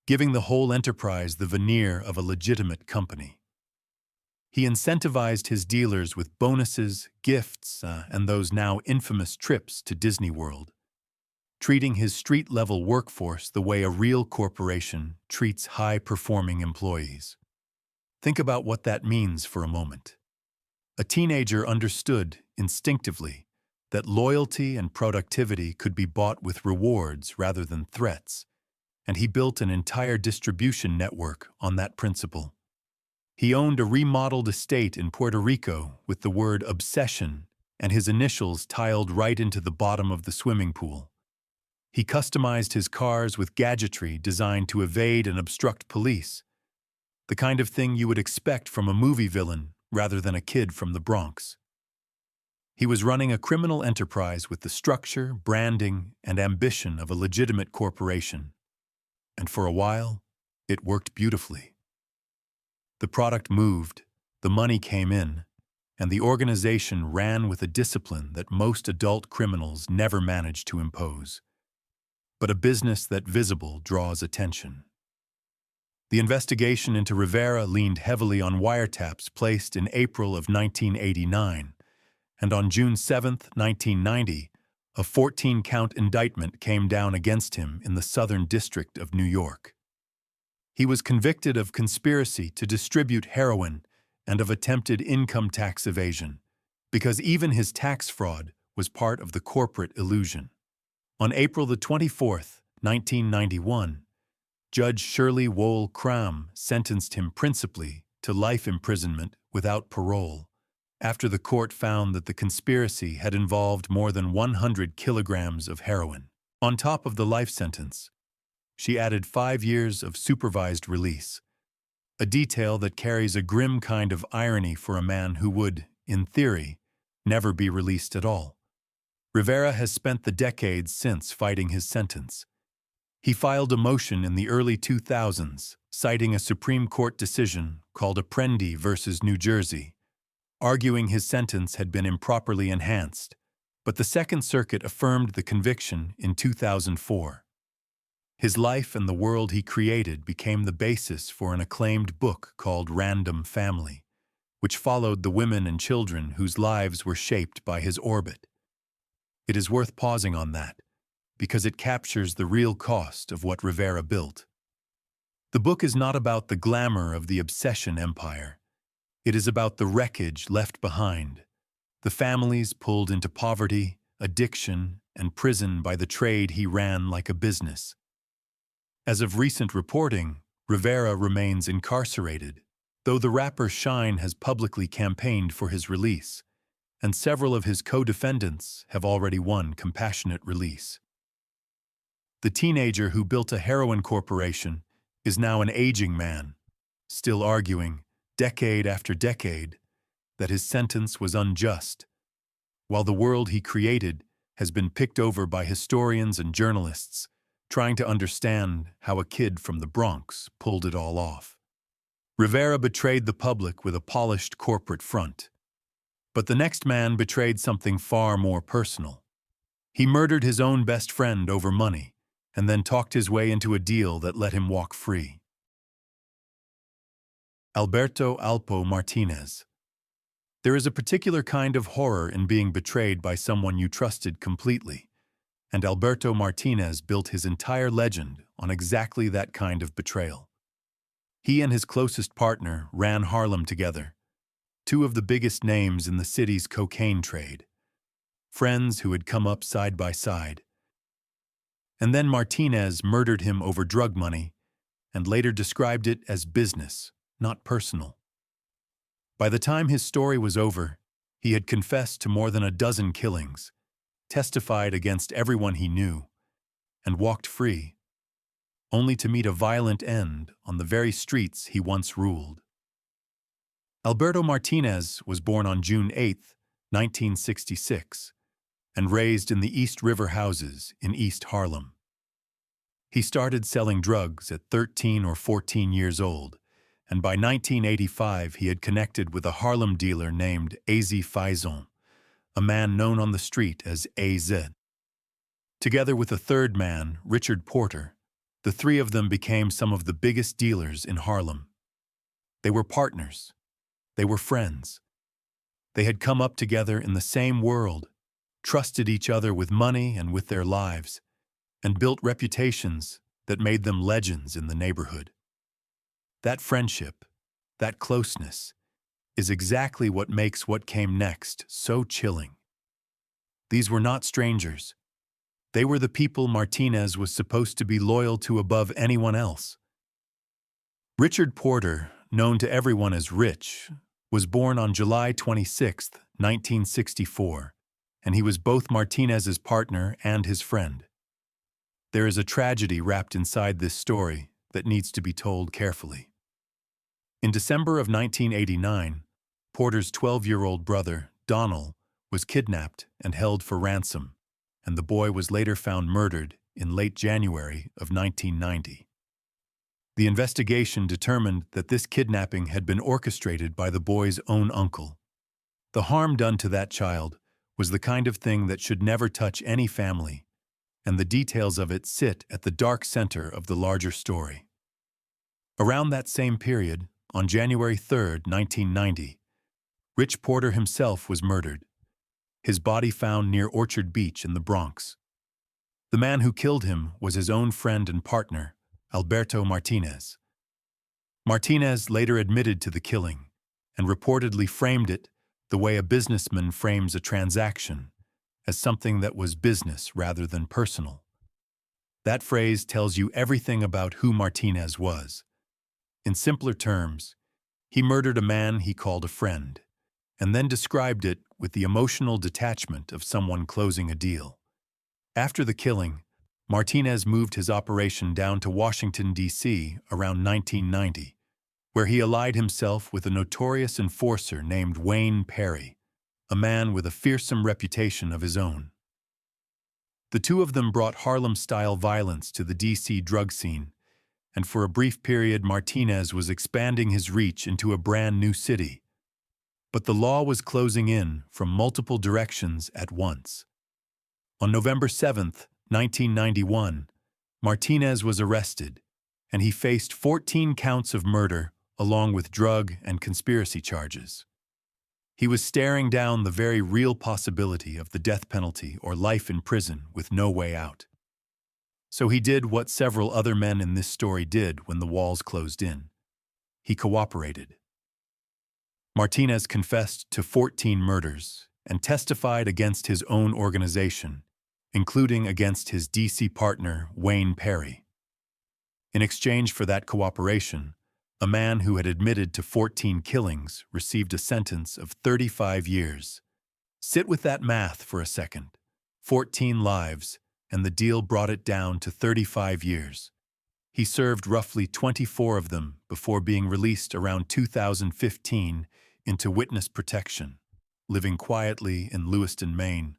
giving the whole enterprise the veneer of a legitimate company. He incentivized his dealers with bonuses, gifts, and those now infamous trips to Disney World, treating his street-level workforce the way a real corporation treats high-performing employees. Think about what that means for a moment. A teenager understood, instinctively, that loyalty and productivity could be bought with rewards rather than threats, and he built an entire distribution network on that principle. He owned a remodeled estate in Puerto Rico with the word Obsession and his initials tiled right into the bottom of the swimming pool. He customized his cars with gadgetry designed to evade and obstruct police, the kind of thing you would expect from a movie villain rather than a kid from the Bronx. He was running a criminal enterprise with the structure, branding, and ambition of a legitimate corporation. And for a while, it worked beautifully. The product moved, the money came in, and the organization ran with a discipline that most adult criminals never manage to impose. But a business that visible draws attention. The investigation into Rivera leaned heavily on wiretaps placed in April of 1989, and on June 7, 1990, a 14-count indictment came down against him in the Southern District of New York. He was convicted of conspiracy to distribute heroin and of attempted income tax evasion, because even his tax fraud was part of the corporate illusion. On April 24, 1991, Judge Shirley Wohl Cram sentenced him principally to life imprisonment without parole, after the court found that the conspiracy had involved more than 100 kilograms of heroin. On top of the life sentence, she added 5 years of supervised release, a detail that carries a grim kind of irony for a man who would, in theory, never be released at all. Rivera has spent the decades since fighting his sentence. He filed a motion in the early 2000s, citing a Supreme Court decision called Apprendi versus New Jersey, arguing his sentence had been improperly enhanced, but the Second Circuit affirmed the conviction in 2004. His life and the world he created became the basis for an acclaimed book called Random Family, which followed the women and children whose lives were shaped by his orbit. It is worth pausing on that, because it captures the real cost of what Rivera built. The book is not about the glamour of the obsession empire. It is about the wreckage left behind, the families pulled into poverty, addiction, and prison by the trade he ran like a business. As of recent reporting, Rivera remains incarcerated, though the rapper Shine has publicly campaigned for his release, and several of his co-defendants have already won compassionate release. The teenager who built a heroin corporation is now an aging man, still arguing, decade after decade, that his sentence was unjust, while the world he created has been picked over by historians and journalists trying to understand how a kid from the Bronx pulled it all off. Rivera betrayed the public with a polished corporate front. But the next man betrayed something far more personal. He murdered his own best friend over money, and then talked his way into a deal that let him walk free. Alberto Alpo Martinez. There is a particular kind of horror in being betrayed by someone you trusted completely, and Alberto Martinez built his entire legend on exactly that kind of betrayal. He and his closest partner ran Harlem together, two of the biggest names in the city's cocaine trade, friends who had come up side by side. And then Martinez murdered him over drug money and later described it as business, not personal. By the time his story was over, he had confessed to more than a dozen killings, testified against everyone he knew, and walked free, only to meet a violent end on the very streets he once ruled. Alberto Martinez was born on June 8, 1966, and raised in the East River houses in East Harlem. He started selling drugs at 13 or 14 years old, and by 1985 he had connected with a Harlem dealer named AZ Faison, a man known on the street as AZ. Together with a third man, Richard Porter, the three of them became some of the biggest dealers in Harlem. They were partners. They were friends. They had come up together in the same world, trusted each other with money and with their lives, and built reputations that made them legends in the neighborhood. That friendship, that closeness, is exactly what makes what came next so chilling. These were not strangers. They were the people Martinez was supposed to be loyal to above anyone else. Richard Porter, known to everyone as Rich, was born on July 26, 1964, and he was both Martinez's partner and his friend. There is a tragedy wrapped inside this story that needs to be told carefully. In December of 1989, Porter's 12-year-old brother, Donald, was kidnapped and held for ransom, and the boy was later found murdered in late January of 1990. The investigation determined that this kidnapping had been orchestrated by the boy's own uncle. The harm done to that child was the kind of thing that should never touch any family, and the details of it sit at the dark center of the larger story. Around that same period, on January 3, 1990, Rich Porter himself was murdered, his body found near Orchard Beach in the Bronx. The man who killed him was his own friend and partner, Alberto Martinez. Martinez later admitted to the killing and reportedly framed it the way a businessman frames a transaction, as something that was business rather than personal. That phrase tells you everything about who Martinez was. In simpler terms, he murdered a man he called a friend, and then described it with the emotional detachment of someone closing a deal. After the killing, Martinez moved his operation down to Washington, D.C. around 1990, where he allied himself with a notorious enforcer named Wayne Perry, a man with a fearsome reputation of his own. The two of them brought Harlem-style violence to the D.C. drug scene, and for a brief period Martinez was expanding his reach into a brand new city. But the law was closing in from multiple directions at once. On November 7, 1991, Martinez was arrested, and he faced 14 counts of murder along with drug and conspiracy charges. He was staring down the very real possibility of the death penalty or life in prison with no way out. So he did what several other men in this story did when the walls closed in. He cooperated. Martinez confessed to 14 murders and testified against his own organization, including against his D.C. partner, Wayne Perry. In exchange for that cooperation, a man who had admitted to 14 killings received a sentence of 35 years. Sit with that math for a second. 14 lives, and the deal brought it down to 35 years. He served roughly 24 of them before being released around 2015 into witness protection, living quietly in Lewiston, Maine,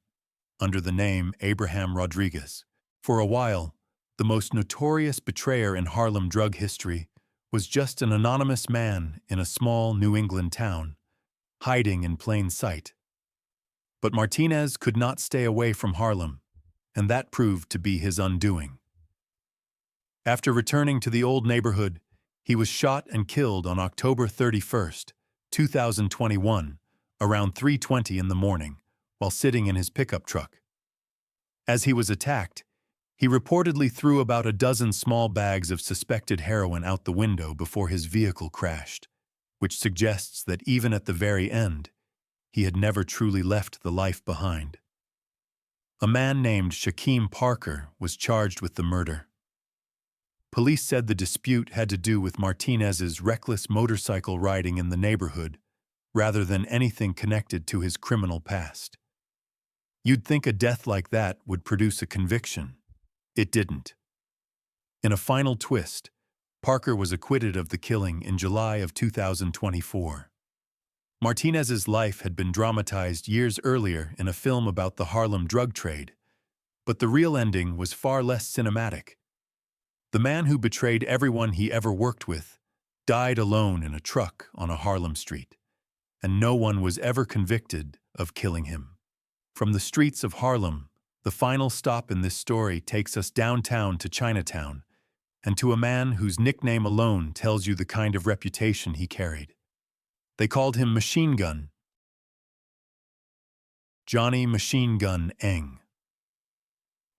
under the name Abraham Rodriguez. For a while, the most notorious betrayer in Harlem drug history was just an anonymous man in a small New England town, hiding in plain sight. But Martinez could not stay away from Harlem, and that proved to be his undoing. After returning to the old neighborhood, he was shot and killed on October 31st, 2021, around 3:20 in the morning, while sitting in his pickup truck. As he was attacked, he reportedly threw about a dozen small bags of suspected heroin out the window before his vehicle crashed, which suggests that even at the very end, he had never truly left the life behind. A man named Shaquem Parker was charged with the murder. Police said the dispute had to do with Martinez's reckless motorcycle riding in the neighborhood, rather than anything connected to his criminal past. You'd think a death like that would produce a conviction. It didn't. In a final twist, Parker was acquitted of the killing in July of 2024. Martinez's life had been dramatized years earlier in a film about the Harlem drug trade, but the real ending was far less cinematic. The man who betrayed everyone he ever worked with died alone in a truck on a Harlem street, and no one was ever convicted of killing him. From the streets of Harlem, the final stop in this story takes us downtown to Chinatown, and to a man whose nickname alone tells you the kind of reputation he carried. They called him Machine Gun. Johnny Machine Gun Eng.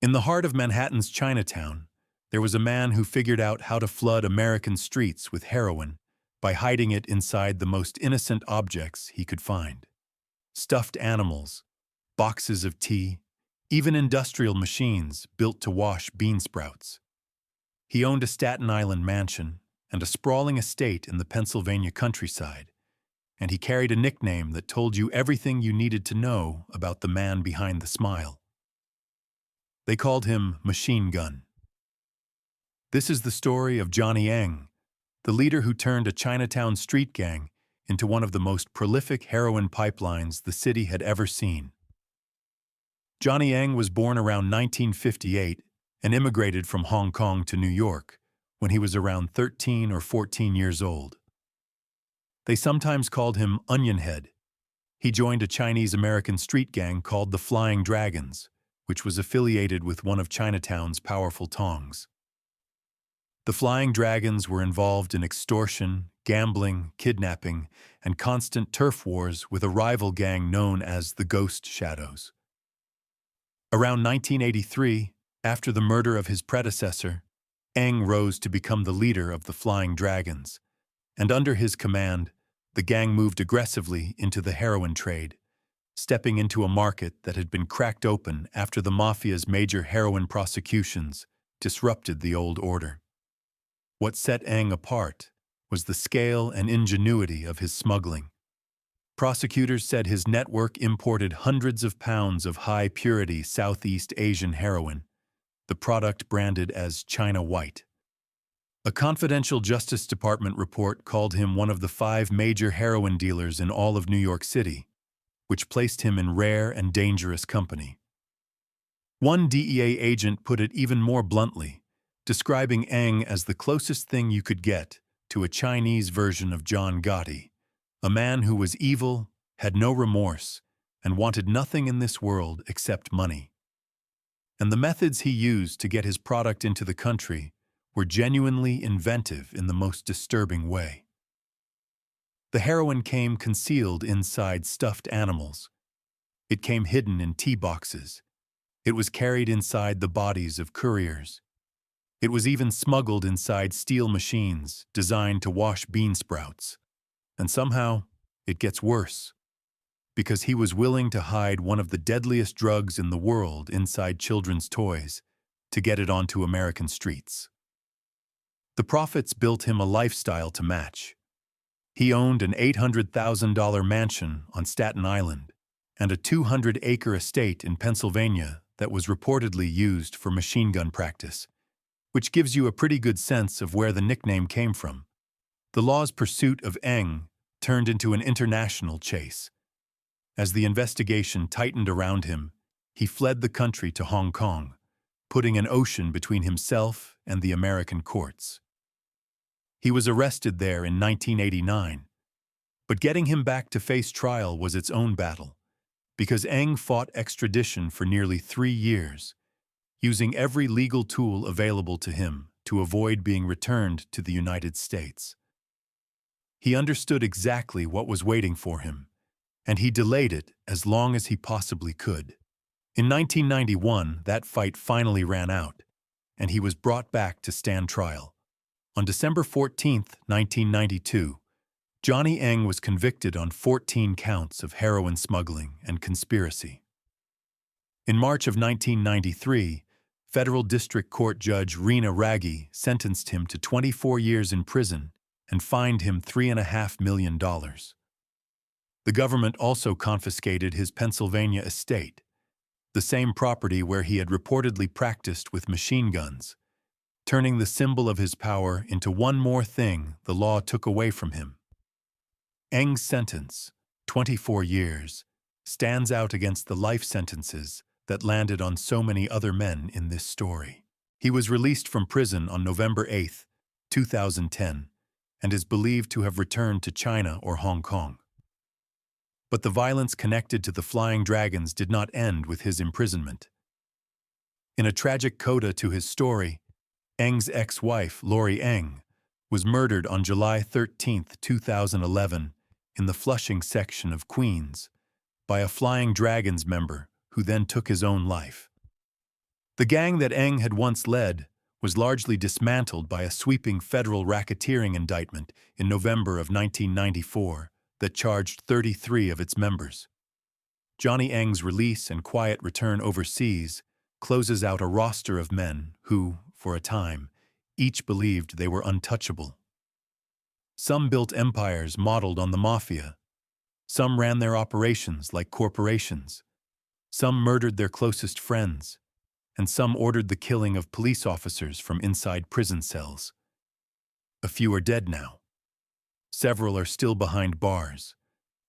In the heart of Manhattan's Chinatown, there was a man who figured out how to flood American streets with heroin by hiding it inside the most innocent objects he could find. Stuffed animals, boxes of tea, even industrial machines built to wash bean sprouts. He owned a Staten Island mansion and a sprawling estate in the Pennsylvania countryside, and he carried a nickname that told you everything you needed to know about the man behind the smile. They called him Machine Gun. This is the story of Johnny Eng, the leader who turned a Chinatown street gang into one of the most prolific heroin pipelines the city had ever seen. Johnny Eng was born around 1958 and immigrated from Hong Kong to New York when he was around 13 or 14 years old. They sometimes called him Onion Head. He joined a Chinese-American street gang called the Flying Dragons, which was affiliated with one of Chinatown's powerful tongs. The Flying Dragons were involved in extortion, gambling, kidnapping, and constant turf wars with a rival gang known as the Ghost Shadows. Around 1983, after the murder of his predecessor, Eng rose to become the leader of the Flying Dragons, and under his command, the gang moved aggressively into the heroin trade, stepping into a market that had been cracked open after the mafia's major heroin prosecutions disrupted the old order. What set Eng apart was the scale and ingenuity of his smuggling. Prosecutors said his network imported hundreds of pounds of high-purity Southeast Asian heroin, the product branded as China White. A confidential Justice Department report called him one of the 5 major heroin dealers in all of New York City, which placed him in rare and dangerous company. One DEA agent put it even more bluntly, describing Eng as the closest thing you could get to a Chinese version of John Gotti, a man who was evil, had no remorse, and wanted nothing in this world except money. And the methods he used to get his product into the country were genuinely inventive in the most disturbing way. The heroin came concealed inside stuffed animals. It came hidden in tea boxes. It was carried inside the bodies of couriers. It was even smuggled inside steel machines designed to wash bean sprouts. And somehow, it gets worse, because he was willing to hide one of the deadliest drugs in the world inside children's toys to get it onto American streets. The profits built him a lifestyle to match. He owned an $800,000 mansion on Staten Island and a 200-acre estate in Pennsylvania that was reportedly used for machine gun practice, which gives you a pretty good sense of where the nickname came from. The law's pursuit of Eng turned into an international chase. As the investigation tightened around him, he fled the country to Hong Kong, putting an ocean between himself and the American courts. He was arrested there in 1989, but getting him back to face trial was its own battle, because Eng fought extradition for nearly 3 years, using every legal tool available to him to avoid being returned to the United States. He understood exactly what was waiting for him, and he delayed it as long as he possibly could. In 1991, that fight finally ran out, and he was brought back to stand trial. On December 14, 1992, Johnny Eng was convicted on 14 counts of heroin smuggling and conspiracy. In March of 1993, Federal District Court Judge Rena Raggi sentenced him to 24 years in prison and fined him $3.5 million. The government also confiscated his Pennsylvania estate, the same property where he had reportedly practiced with machine guns, turning the symbol of his power into one more thing the law took away from him. Eng's sentence, 24 years, stands out against the life sentences that landed on so many other men in this story. He was released from prison on November 8, 2010, and is believed to have returned to China or Hong Kong. But the violence connected to the Flying Dragons did not end with his imprisonment. In a tragic coda to his story, Eng's ex-wife, Lori Eng, was murdered on July 13, 2011, in the Flushing section of Queens, by a Flying Dragons member who then took his own life. The gang that Eng had once led was largely dismantled by a sweeping federal racketeering indictment in November of 1994 that charged 33 of its members. Johnny Eng's release and quiet return overseas closes out a roster of men who, for a time, each believed they were untouchable. Some built empires modeled on the mafia. Some ran their operations like corporations. Some murdered their closest friends. And some ordered the killing of police officers from inside prison cells. A few are dead now. Several are still behind bars,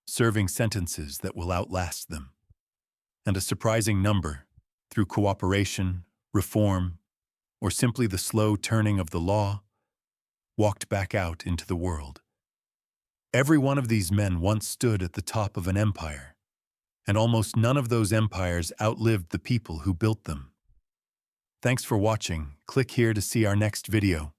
serving sentences that will outlast them. And a surprising number, through cooperation, reform, or simply the slow turning of the law, walked back out into the world. Every one of these men once stood at the top of an empire, and almost none of those empires outlived the people who built them. Thanks for watching. Click here to see our next video.